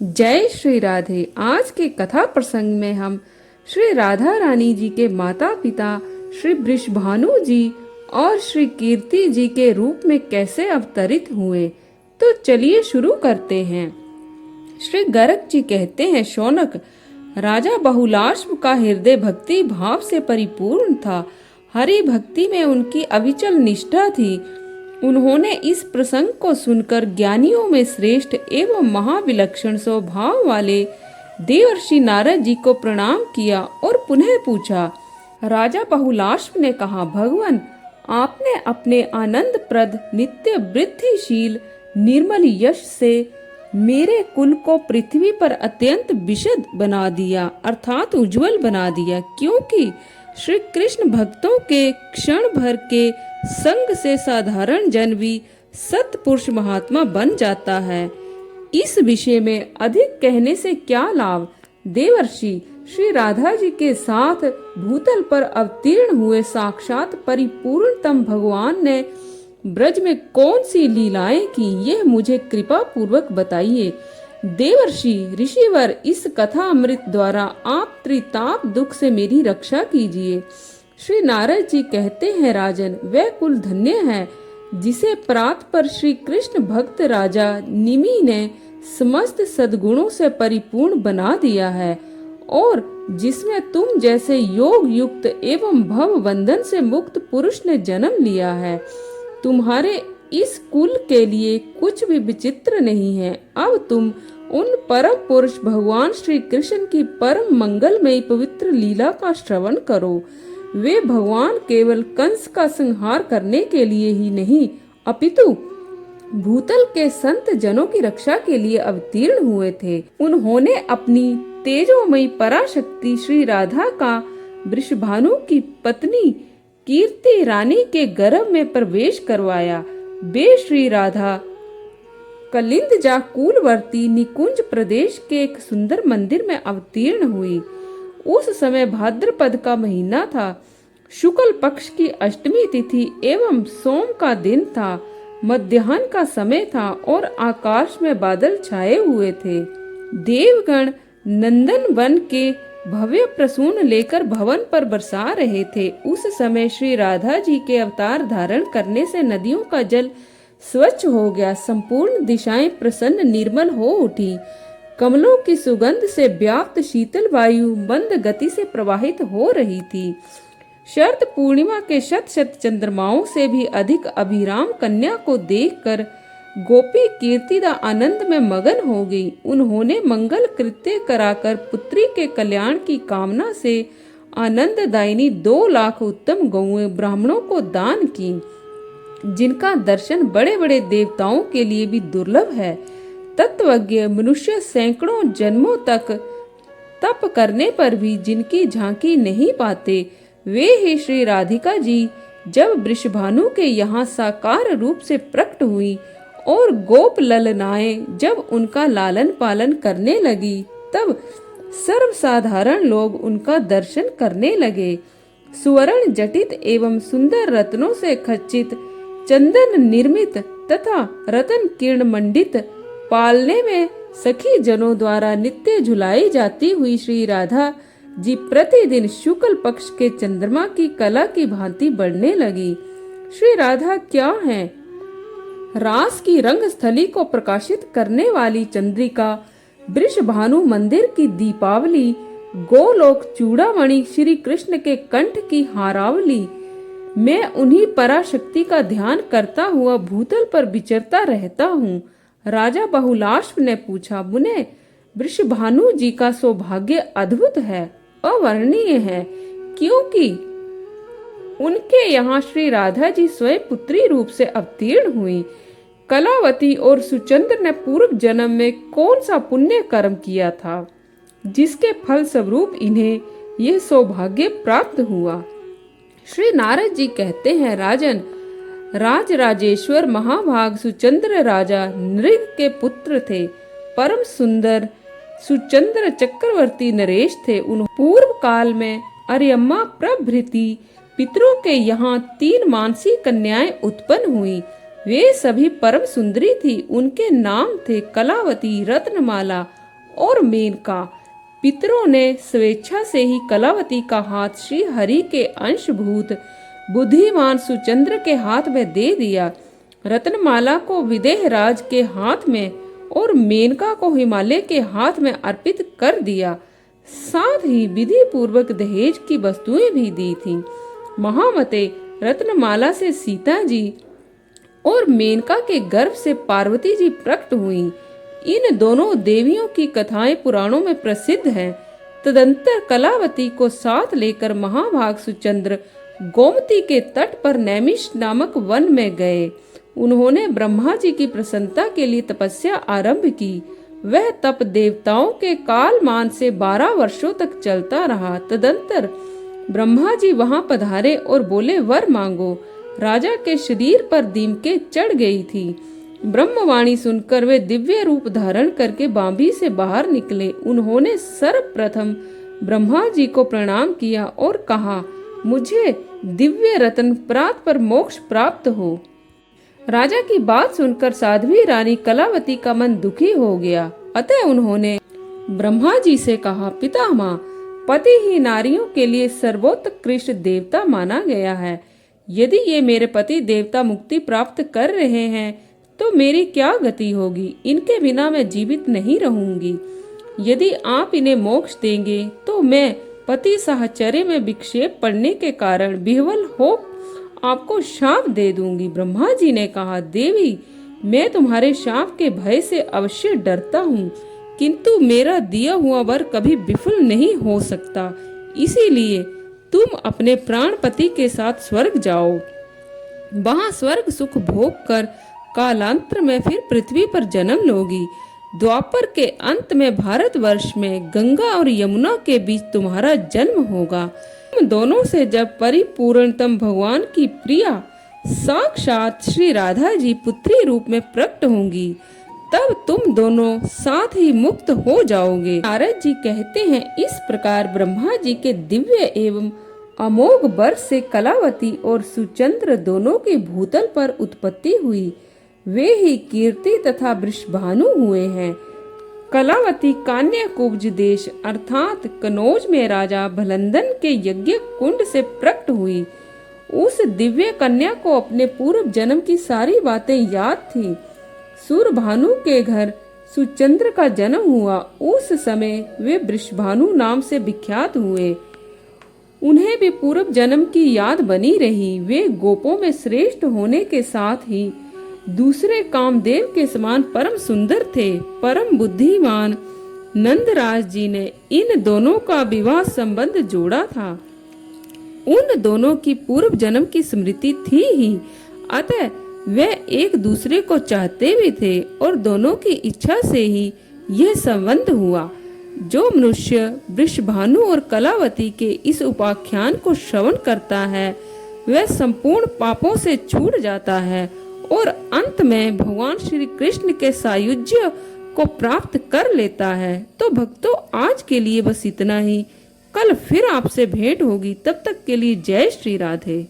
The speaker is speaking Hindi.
जय श्री राधे। आज के कथा प्रसंग में हम श्री राधा रानी जी के माता पिता श्री वृषभानु जी और श्री कीर्ति जी के रूप में कैसे अवतरित हुए, तो चलिए शुरू करते हैं। श्री गर्ग जी कहते हैं, शौनक राजा बहुलाश्व का हृदय भक्ति भाव से परिपूर्ण था। हरि भक्ति में उनकी अविचल निष्ठा थी। उन्होंने इस प्रसंग को सुनकर ज्ञानियों में श्रेष्ठ एवं महाविलक्षण स्वभाव वाले देवर्षि नारद जी को प्रणाम किया और पुनः पूछा। राजा बहुलाश्व ने कहा, भगवान आपने अपने आनंद प्रद नित्य वृद्धिशील निर्मल यश से मेरे कुल को पृथ्वी पर अत्यंत विशद बना दिया, अर्थात उज्जवल बना दिया, क्योंकि श्री कृष्ण भक्तों के क्षण भर के संग से साधारण जन भी सत्पुरुष महात्मा बन जाता है। इस विषय में अधिक कहने से क्या लाभ। देवर्षि श्री राधा जी के साथ भूतल पर अवतीर्ण हुए साक्षात परिपूर्णतम भगवान ने ब्रज में कौन सी लीलाएं की, यह मुझे कृपा पूर्वक बताइए। देवर्षि ऋषिवर, इस कथा अमृत द्वारा आप त्रिताप दुख से मेरी रक्षा कीजिए। श्री नारद जी कहते हैं, राजन वह कुल धन्य है जिसे प्रात पर श्री कृष्ण भक्त राजा निमि ने समस्त सद्गुणों से परिपूर्ण बना दिया है और जिसमें तुम जैसे योग युक्त एवं भव बंधन से मुक्त पुरुष ने जन्म लिया है। तुम्हारे इस कुल के लिए कुछ भी विचित्र नहीं है। अब तुम उन परम पुरुष भगवान श्री कृष्ण की परम मंगलमयी पवित्र लीला का श्रवण करो। वे भगवान केवल कंस का संहार करने के लिए ही नहीं, अपितु भूतल के संत जनों की रक्षा के लिए अवतीर्ण हुए थे। उन्होंने अपनी तेजोमयी पराशक्ति श्री राधा का वृषभानु की पत्नी कीर्ति रानी के गर्भ में प्रवेश करवाया। वे श्री राधा कलिंदजा कूलवर्ती निकुंज प्रदेश के एक सुंदर मंदिर में अवतीर्ण हुई। उस समय भाद्रपद का महीना था, शुक्ल पक्ष की अष्टमी तिथि एवं सोम का दिन था। मध्याह्न का समय था और आकाश में बादल छाए हुए थे। देवगण नंदन वन के भव्य प्रसून लेकर भवन पर बरसा रहे थे। उस समय श्री राधा जी के अवतार धारण करने से नदियों का जल स्वच्छ हो गया। संपूर्ण दिशाएं प्रसन्न निर्मल हो उठी। कमलों की सुगंध से व्याप्त शीतल वायु मंद गति से प्रवाहित हो रही थी। शरद पूर्णिमा के शत शत चंद्रमाओं से भी अधिक अभिराम कन्या को देखकर गोपी कीर्तिदा आनंद में मगन हो गई। उन्होंने मंगल कृत्य कराकर पुत्री के कल्याण की कामना से आनंददायिनी 2 लाख उत्तम गौएं ब्राह्मणों को दान की, जिनका दर्शन बड़े बड़े देवताओं के लिए भी दुर्लभ है। तत्वज्ञ मनुष्य सैकड़ों जन्मों तक तप करने पर भी जिनकी झांकी नहीं पाते, वे ही श्री राधिका जी जब वृषभानु के यहाँ साकार रूप से प्रकट हुई और गोप ललनाएं जब उनका लालन पालन करने लगी, तब सर्वसाधारण लोग उनका दर्शन करने लगे। सुवर्ण जटित एवं सुंदर रत्नों से खच्चित, चंदन निर्मित तथा रतन किरण मंडित पालने में सखी जनों द्वारा नित्य झुलाई जाती हुई श्री राधा जी प्रतिदिन शुक्ल पक्ष के चंद्रमा की कला की भांति बढ़ने लगी। श्री राधा क्या है? रास की रंग स्थली को प्रकाशित करने वाली चंद्रिका, वृषभानु मंदिर की दीपावली, गोलोक चूड़ामणि श्री कृष्ण के कंठ की हारावली। मैं उन्हीं पराशक्ति का ध्यान करता हुआ भूतल पर विचरता रहता हूँ। राजा बहुलाश्व ने पूछा, मुने वृषभानु जी का सौभाग्य अद्भुत है, अवर्णनीय है, क्योंकि उनके यहाँ श्री राधा जी स्वयं पुत्री रूप से अवतीर्ण हुई। कलावती और सुचंद्र ने पूर्व जन्म में कौन सा पुण्य कर्म किया था जिसके फल स्वरूप इन्हें यह सौभाग्य प्राप्त हुआ। श्री नारद जी कहते हैं, राजन राज राजेश्वर महाभाग सुचंद्र राजा नृग के पुत्र थे। परम सुंदर सुचंद्र चक्रवर्ती नरेश थे। उन पूर्व काल में अर्यम्मा प्रभृति पितरों के यहाँ 3 मानसी कन्याएं उत्पन्न हुई। वे सभी परम सुंदरी थी। उनके नाम थे कलावती, रत्नमाला और मेनका। पितरों ने स्वेच्छा से ही कलावती का हाथ श्री हरि के अंशभूत बुद्धिमान सुचंद्र के हाथ में दे दिया। रत्नमाला को विदेह राज के हाथ में और मेनका को हिमालय के हाथ में अर्पित कर दिया। साथ ही विधि पूर्वक दहेज की वस्तुएं भी दी थीं। महामते, रत्नमाला से सीता जी और मेनका के गर्भ से पार्वती जी प्रकट हुई। इन दोनों देवियों की कथाएं पुराणों में प्रसिद्ध हैं। तदंतर कलावती को साथ लेकर महाभाग सुचंद्र गोमती के तट पर नैमिष नामक वन में गए। उन्होंने ब्रह्मा जी की प्रसन्नता के लिए तपस्या आरंभ की। वह तप देवताओं के कालमान से 12 वर्षों तक चलता रहा। तदंतर ब्रह्मा जी वहां पधारे और बोले, वर मांगो। राजा के शरीर पर दीमके चढ़ गई थी। ब्रह्मवाणी सुनकर वे दिव्य रूप धारण करके बांबी से बाहर निकले। उन्होंने सर्वप्रथम ब्रह्मा जी को प्रणाम किया और कहा, मुझे दिव्य रत्न प्राप्त पर मोक्ष प्राप्त हो। राजा की बात सुनकर साध्वी रानी कलावती का मन दुखी हो गया। अतः उन्होंने ब्रह्मा जी से कहा, पितामह, पति ही नारियों के लिए सर्वोत्कृष्ट देवता माना गया है। यदि ये मेरे पति देवता मुक्ति प्राप्त कर रहे हैं तो मेरी क्या गति होगी। इनके बिना मैं जीवित नहीं रहूंगी। यदि आप इन्हें मोक्ष देंगे तो मैं पति साहचर्य में विक्षेप पड़ने के कारण विह्वल हो आपको शाप दे दूंगी। ब्रह्मा जी ने कहा, देवी, मैं तुम्हारे शाप के भय से अवश्य डरता हूँ, किंतु मेरा दिया हुआ वर कभी विफल नहीं हो सकता। इसीलिए तुम अपने प्राणपति के साथ स्वर्ग जाओ। वहां स्वर्ग सुख भोग कर कालांतर में फिर पृथ्वी पर जन्म लोगी। द्वापर के अंत में भारतवर्ष में गंगा और यमुना के बीच तुम्हारा जन्म होगा। तुम दोनों से जब परिपूर्णतम भगवान की प्रिया साक्षात श्री राधा जी पुत्री रूप में प्रकट होंगी, तब तुम दोनों साथ ही मुक्त हो जाओगे। नारद जी कहते हैं, इस प्रकार ब्रह्मा जी के दिव्य एवं अमोघ वर से कलावती और सुचंद्र दोनों की भूतल पर उत्पत्ति हुई। वे ही कीर्ति तथा वृषभानु हुए हैं। कलावती कान्याकुब्ज देश अर्थात कनौज में राजा भलंदन के यज्ञ कुंड से प्रकट हुई। उस दिव्य कन्या को अपने पूर्व जन्म की सारी बातें याद थी। सूरभानु के घर सुचंद्र का जन्म हुआ। उस समय वे वृषभानु नाम से विख्यात हुए। उन्हें भी पूर्व जन्म की याद बनी रही। वे गोपों में श्रेष्ठ होने के साथ ही दूसरे कामदेव के समान परम सुंदर थे। परम बुद्धिमान नंदराज जी ने इन दोनों का विवाह संबंध जोड़ा था। उन दोनों की पूर्व जन्म की स्मृति थी ही, अतः वे एक दूसरे को चाहते भी थे और दोनों की इच्छा से ही यह संबंध हुआ। जो मनुष्य वृषभानु और कलावती के इस उपाख्यान को श्रवण करता है वह संपूर्ण पापों से छूट जाता है और अंत में भगवान श्री कृष्ण के सायुज्य को प्राप्त कर लेता है। तो भक्तों, आज के लिए बस इतना ही। कल फिर आपसे भेंट होगी। तब तक के लिए जय श्री राधे।